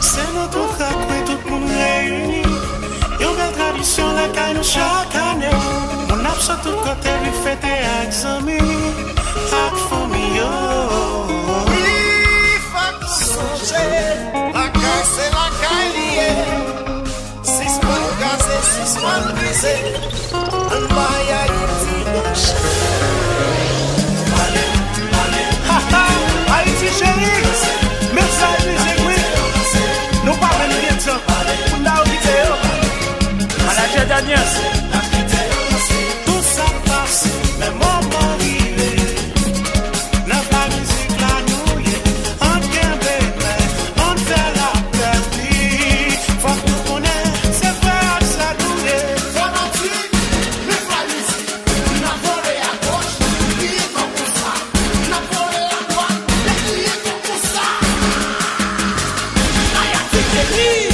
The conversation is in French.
C'est notre craque, tout le monde réuni. Une belle tradition, la caille nous chaque année. On a sur tout côté, lui fête avec amis, avec famille. Oui, faut songer. La caille, c'est la caille liée. 6 mois gazés, 6 mois brisés. Un bail à Haïti. Haïti chérie, merci à musique, oui. Nous parlons bien de ça. On a oublié. Manager Daniel. Tout ça passe, mais moment arrivé. La musique, la nouille, on vient bébé, on fait la partie. Faut que nous connaissions, c'est faire ça douiller. Fanatique, le fanatique. N'a volé à gauche, il est comme ça. N'a volé à droite, il est comme ça. Haïti,